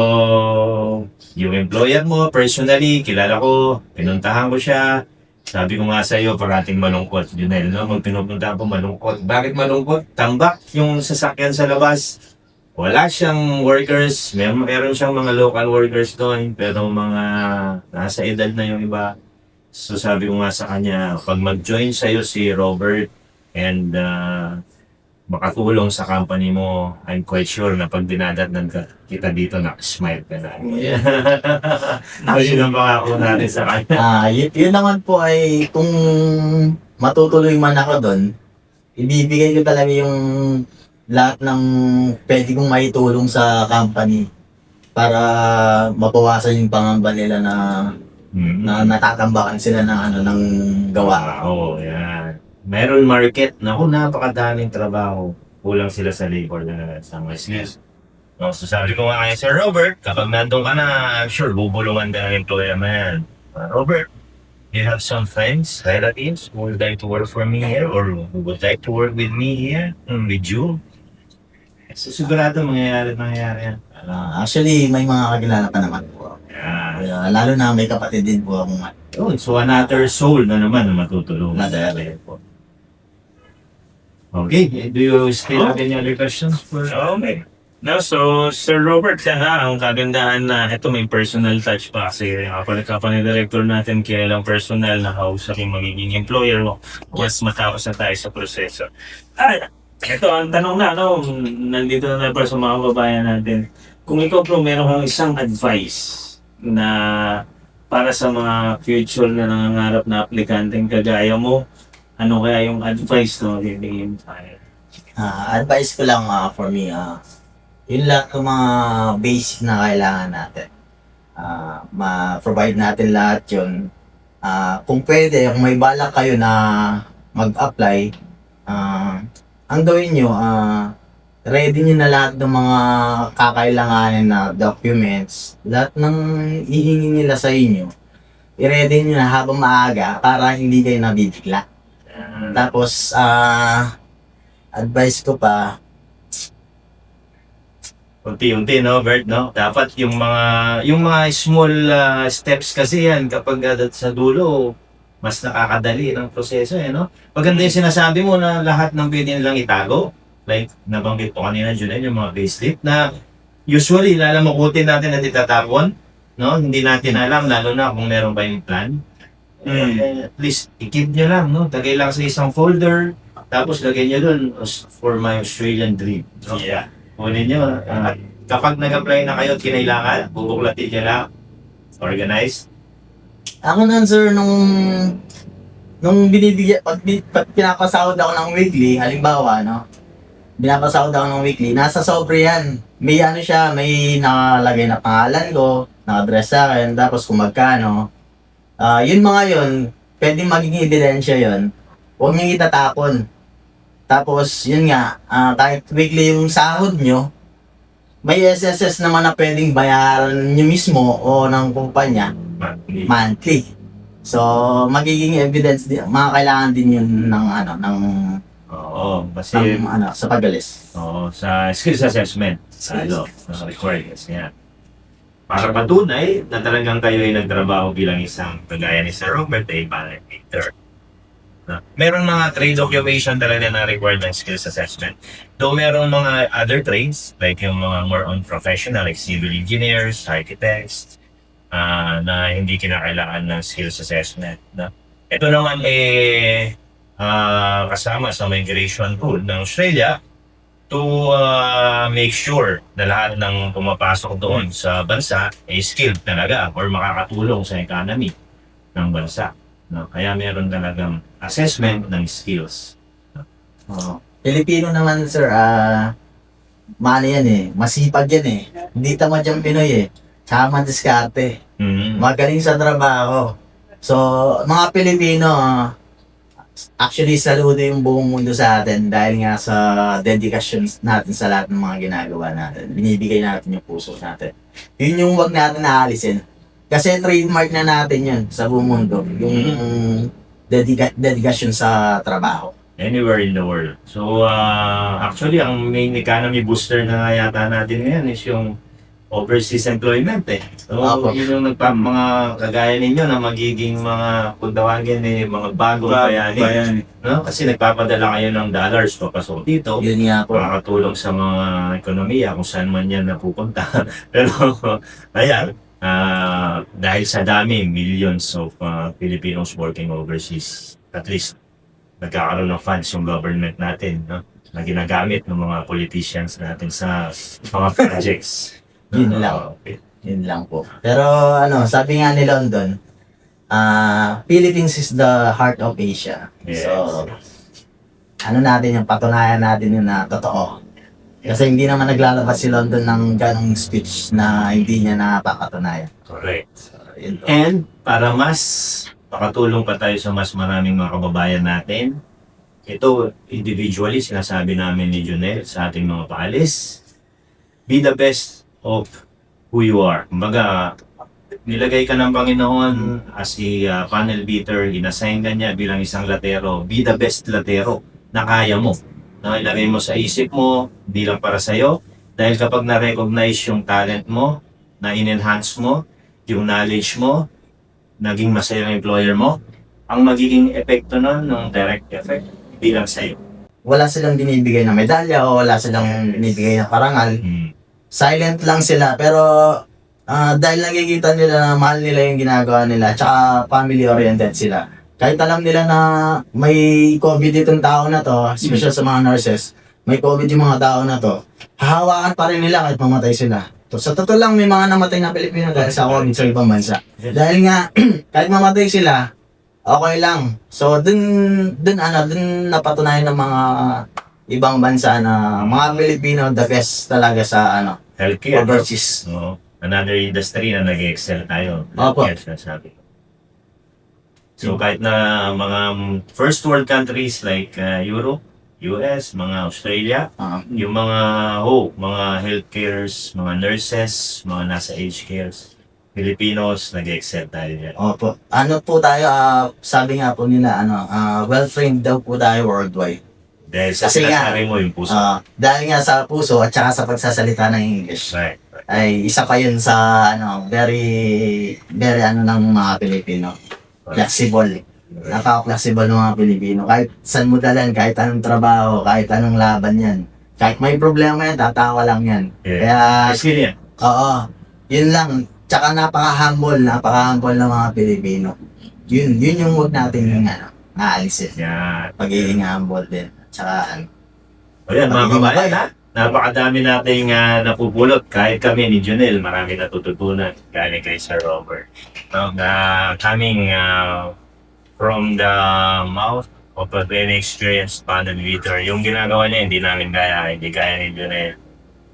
yung employer mo, personally, kilala ko, pinuntahan ko siya. Sabi ko nga sa iyo, parating malungkot. Junel, no? Kung pinupuntahan ko malungkot. Bakit malungkot? Tambak yung sasakyan sa labas. Wala siyang workers. Meron siyang mga local workers doon. Pero mga nasa edad na yung iba. So sabi ko nga sa kanya, pag mag-join sa'yo si Robert and makatulong sa company mo, I'm quite sure na pag dinadatnan ka, kita dito, nakasmile ka na. Yun ang pangako natin sa kanya. Yun naman po ay kung matutuloy man ako doon, ibibigay ko talaga yung lahat ng pwede kong maitulong sa company para mabawasan yung pangamba nila na natatambakan sila ng gawa. Oo, yan. Meron market. Naku, napakadaming trabaho. Kulang sila sa labor na sa mga skills. No, so sabi ko nga kay Sir Robert, kapag nandun ka na, I'm sure bubulungan ka ng employer mo yan. Robert, you have some friends, relatives who would like to work for me here or who would like to work with me here, with you? So sigurado mangyayari yan. Actually, may mga kakilala pa naman po. Yeah. Lalo na may kapatid din po akong Yun, so another soul na naman na matutulungan. Another. Okay, do you still have any other questions for Okay. No, so Sir Robert, ang kagandahan na ito may personal touch pa kasi kapag director natin kilalang personal na kausap yung magiging employer mo once matapos na tayo sa proseso. Ito ang tanong na, nandito na tayo para sa mga kababayan natin. Kung ikaw bro, meron kang isang advice na para sa mga future na nangangarap na aplikanteng kagaya mo, ano kaya yung advice na bibigyan tayo? advice ko lang for me, yun lang yung mga basic na kailangan natin. Ma-provide natin lahat yun. Kung pwede, kung may balak kayo na mag-apply, ang gawin nyo, ready nyo na lahat ng mga kakailanganin na documents, lahat ng hihingi nila sa inyo, i-ready nyo na habang maaga para hindi kayo nabibigla. Tapos, advice ko pa, unti-unti, no, Bert, no? Dapat yung mga small steps kasi yan kapag sa dulo, mas nakakadali ng proseso, no? Maganda yung sinasabi mo na lahat ng pwede nilang itago. Like, nabanggit ko kanina, Julian, yung mga payslip na usually, lalamukutin natin at itatapon, no? Hindi natin alam, lalo na kung meron pa yung plan. At least, i-keep nyo lang, no? Tagay lang sa isang folder, tapos lagay nyo dun for my Australian dream. No? Yeah. Kunin nyo. At kapag nag-apply na kayo at kinailangan, bubuklatin nyo lang. Organized. ako nun sir, nung binibigyan, pag pinapasahod ako ng weekly, halimbawa, pinapasahod ako ng weekly, nasa sobre yan. May siya, may nakalagay na pangalan ko, naka-address sa akin, tapos kung magkano. Yun mga yun, pwedeng magiging ebidensya yun. Huwag niyong itatapon. Tapos, yun nga, kahit weekly yung sahod nyo, may SSS naman na pwedeng bayaran nyo mismo o ng kumpanya monthly. So, magiging evidence din, kailangan din yun ng Oo, kasi sa pag-alis. sa skills assessment. Sa requirements niya. Para patunay na talagang kayo ay nagtrabaho bilang isang kagaya ni Sir Robert ay validator. Meron mga trade occupation talaga na required ng skills assessment. Though meron mga other trades, like yung mga more on professional, like civil engineers, architects, na hindi kinakailangan ng skills assessment. Ito naman kasama sa migration tool ng Australia to make sure na lahat ng pumapasok doon sa bansa ay skilled talaga or makakatulong sa economy ng bansa. Kaya meron talagang assessment ng skills. Pilipino naman sir, masipag yan Hindi tamad yung Pinoy Tsaka diskarte. Magaling sa trabaho. So, mga Pilipino, actually saludo yung buong mundo sa atin dahil nga sa dedication natin sa lahat ng mga ginagawa natin. Binibigay natin yung puso natin. Yun yung wag natin naalisin. Kasi trademark na natin yun sa buong mundo. Yung dedication sa trabaho. Anywhere in the world. So, actually, ang main economy booster na yata natin ngayon is yung overseas employment eh. So, Opo. yun yung mga kagaya ninyo na magiging mga, kung tawagin mga bagong bayani. Bayani. No? Kasi nagpapadala kayo ng dollars papasok dito. Yun nga po. Makakatulong sa mga ekonomiya kung saan man yan napupunta. Pero, ayan, dahil sa dami, millions of Filipinos working overseas, at least nagkakaroon ng funds yung government natin, no? Na ginagamit ng mga politicians natin sa mga projects. Yun lang. Okay. Yun lang po. Pero sabi nga ni London, Philippines is the heart of Asia. Yes. So, natin yung patunayan natin yun na totoo. Kasi hindi naman naglalabas si London ng ganong speech na hindi niya napakatunayan. Correct. So, yun po. And para mas makatulong pa tayo sa mas maraming mga kababayan natin, ito individually sinasabi namin ni Junel sa ating mga paalis, be the best of who you are. Kumbaga, nilagay ka ng Panginoon as a panel beater, inassign ka niya bilang isang latero, be the best latero na kaya mo. Na ilagay mo sa isip mo, hindi lang para sa'yo, dahil kapag na-recognize yung talent mo, na in-enhance mo, yung knowledge mo, naging masaya ang employer mo, ang magiging epekto nun, ng direct effect, bilang sa'yo. Wala silang binibigay na medalya o wala silang binibigay na parangal. Silent lang sila pero dahil nakikita nila na mahal nila yung ginagawa nila tsaka family-oriented sila. Kahit alam nila na may COVID itong tao na to, especially sa mga nurses, may COVID yung mga tao na to, hahawakan pa rin nila kahit mamatay sila. So, sa totoo lang, may mga namatay na Pilipino dahil sa COVID sa ibang bansa. Dahil nga, kahit mamatay sila, okay lang. So, dun napatunayan ng mga ibang bansa na mga Pilipino the best talaga sa Healthcare. overseas. No? Another industry na nag-excel tayo. Opo. Yes, nasabi ko. So kahit na mga first world countries like Europe, US, mga Australia, yung mga healthcares, mga nurses, mga nasa aged cares, Filipinos, nag-excel tayo yan. Opo. Sabi nga po nila, well-trained daw po tayo worldwide. Dahil sa Kasi nga, sinasabi mo yung puso. Dahil nga sa puso at saka sa pagsasalita ng English, Right. ay isa pa yun sa, very, very ng mga Pilipino. Flexible. Napaka-flexible ng mga Pilipino. Kahit saan mo dalan, kahit anong trabaho, kahit anong laban yan. Kahit may problema yan, tatawa lang yan. Kaya, Resilient. oo, yun lang. Tsaka napaka-humble ng mga Pilipino. Yun yung huwag natin yung naalisin. Yan. Pagiging humble din. Tsaka O yan, mga Pagiging kabayan, mabait. ha? Napakadami nating napupulot. Kahit kami ni Junel, marami natututunan galing kay Sir Robert. No, coming from the mouth of a very experienced panel leader, yung ginagawa niya, hindi namin kaya, hindi kaya ni Junel.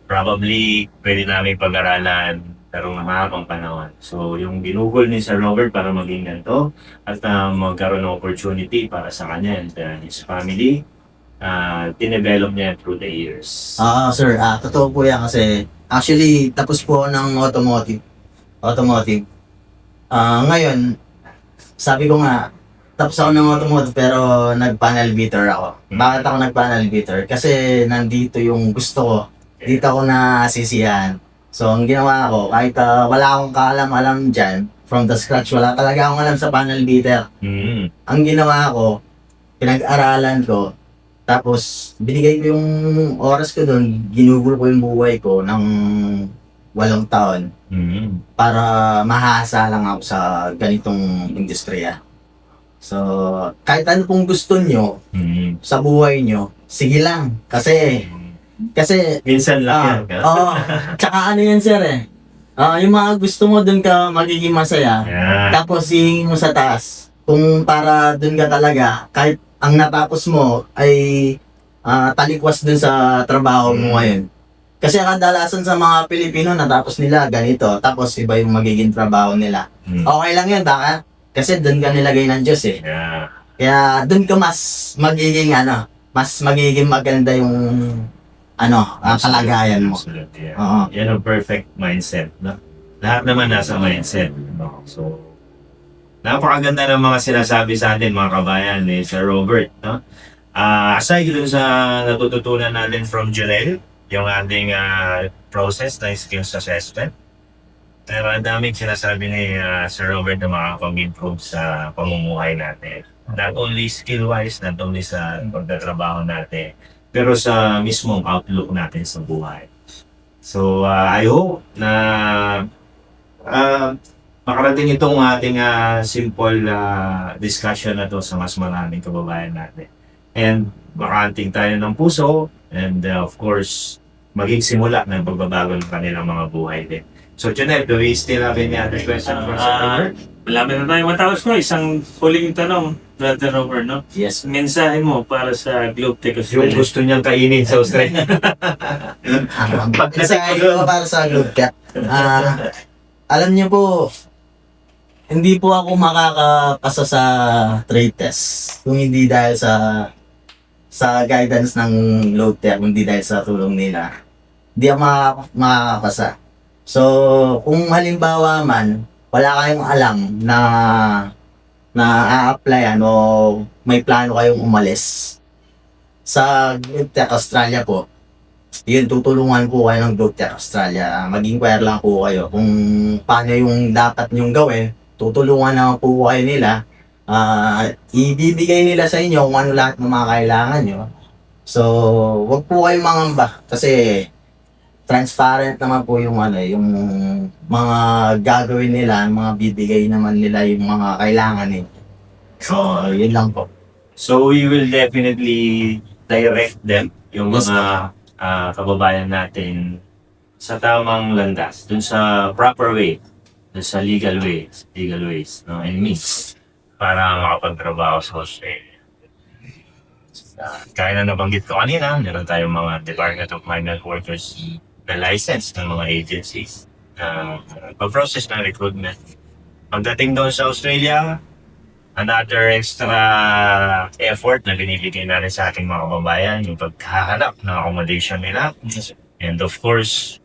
Probably, pwede namin pag-aralan pero mahabang panahon. So, yung ginugol ni Sir Robert para maging ganito at magkaroon ng opportunity para sa kanya and his family, tinevelop niya through the years. sir, totoo po yan kasi actually tapos po ako ng automotive. Ngayon, sabi ko nga, tapos ako ng automotive pero nag-panel beater ako. Bakit ako nag-panel beater? Kasi nandito yung gusto ko. Dito ako nasisiyahan. So, ang ginawa ko, kahit wala akong kaalam-alam dyan, from the scratch, wala talaga akong alam sa panel beater. Ang ginawa ko, pinag-aralan ko, tapos binigay ko yung oras ko doon, ginugol ko yung buhay ko ng 8 taon para mahasa lang ako sa ganitong industriya. So, kahit ano pong gusto nyo sa buhay nyo, sige lang. Kasi minsan lang yan. tsaka ano yan sir yung mga gusto mo doon ka magiging masaya. Yeah. Tapos hihingin mo sa taas. Kung para doon ka talaga, kahit ang natapos mo ay talikwas doon sa trabaho mo ngayon. Kasi kadalasan sa mga Pilipino, natapos nila ganito, tapos iba yung magiging trabaho nila. Okay lang yun, baka? Kasi doon ka nilagay ng Diyos eh. Yeah. Kaya doon ka mas magiging maganda yung kalagayan mo. Absolutely. Yeah. Oo. Yan ang perfect mindset. No? Lahat naman nasa mindset. No? So, napakaganda ng mga sinasabi sa atin, mga kabayan, ni Sir Robert. No? Aside dun sa natututunan natin from Junel, yung ating process ng skills assessment. Pero ang daming sinasabi ni Sir Robert na makakapag-improve sa pamumuhay natin. Not only skill-wise, not only sa pagtatrabaho natin, pero sa mismong outlook natin sa buhay. So, I hope na makarating itong ating simple discussion na to sa mas maraming kababayan natin. And makaanting tayo ng puso and of course, maging simula ng pagbabago ng kanilang mga buhay din. So, Junel, do we still have any other questions for Sir Robert? Malapit na tayo matapos ko. Isang huling tanong, Brother Robert, no? Yes. Mensahe mo para sa Globe Tech Yung Australia. gusto niyang kainin sa Australia. Mensahe ko para sa Globe Tech. Alam niyo po, hindi po ako makakapasa sa trade test kung hindi dahil sa guidance ng Globe Tech, hindi dahil sa tulong nila. Hindi ako makakapasa. So, kung halimbawa man, wala kayong alam na a-applyan o may plano kayong umalis sa Globe Tech Australia po, yun, tutulungan po kayo ng Globe Tech Australia. Mag-inquire lang po kayo kung paano yung dapat nyong gawin. Tutulungan naman po kayo nila. Ibibigay nila sa inyo kung ano lahat ng mga kailangan nyo. So, wag po kayong mangamba kasi transparent naman po yung yung mga gagawin nila, mga bibigay naman nila yung mga kailangan eh. So, yun lang po. So, we will definitely direct them, yung Yes, mga kababayan natin sa tamang landas, dun sa proper way, dun sa legal ways, no, and means para makapagtrabaho sa Australia. Kaya na nabanggit ko kanina, meron tayong mga Department of Migrant Workers na license ng mga agencies na pag-process ng recruitment. Pagdating doon sa Australia, another extra effort na binibigay natin sa ating mga kababayan, yung paghahanap ng accommodation nila. And of course,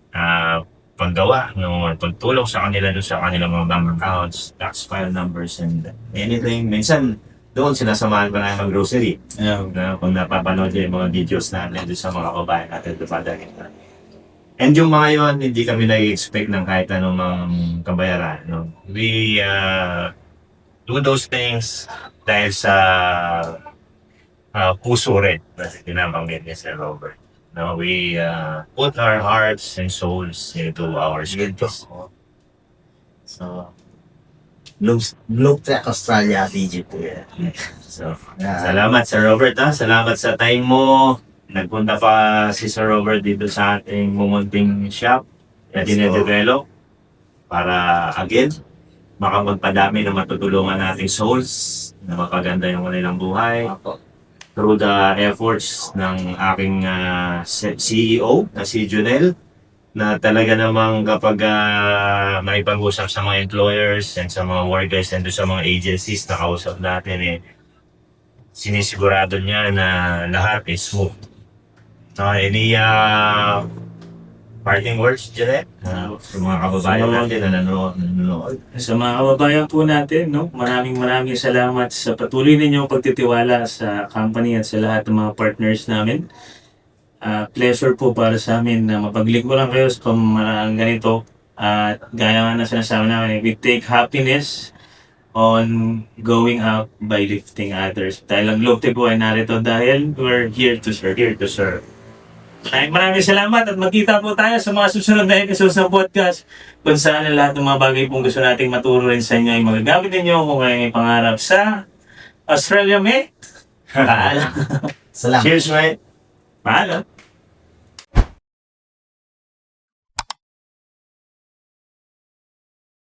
paggawa, pagtulong sa kanila doon sa kanilang mga bank accounts, tax file numbers, and anything. Minsan, doon sinasamahan pa namin mag-grocery. Na kung napapanood yung mga videos natin doon sa mga kababayan natin, dumadagin na. And yung mga yun, hindi kami nai-expect ng kahit anong kabayaran. No? We do those things dahil sa puso rin na pinabanggit ni Sir Robert. No, we put our hearts and souls into our skills. So, Globe Tech Australia, DJ po yan. So, salamat Sir Robert ha. Salamat sa time mo. Nagpunta pa si Sir Robert dito sa ating mumunting shop na dinedevelop para again, makapagpadami ng matutulungan nating souls na mapaganda yung kanilang buhay through the efforts ng aking CEO na si Junel na talaga namang kapag may pag-usap sa mga employers and sa mga workers and sa mga agencies na kausap natin sinisigurado niya na lahat is smooth. Any parting words, Janet? Sa mga kababayan natin na nanonood. Sa mga kababayan po natin, no, maraming salamat sa patuloy ninyong pagtitiwala sa company at sa lahat ng mga partners namin. Pleasure po para sa amin na mapaglingkuran kayo sa pamaraan ganito. At gaya nga na sinasabi namin, we take happiness on going out by lifting others. Dahil ang Globe Tech po ay narito dahil we're here to serve. Maraming salamat at magkita po tayo sa mga susunod na episodes ng podcast kung saan ang lahat ng mga bagay pong gusto nating maturo rin sa inyo ay magagamit ninyo kung kayo may pangarap sa Australia, mate. Salamat. Cheers, mate. Paalam.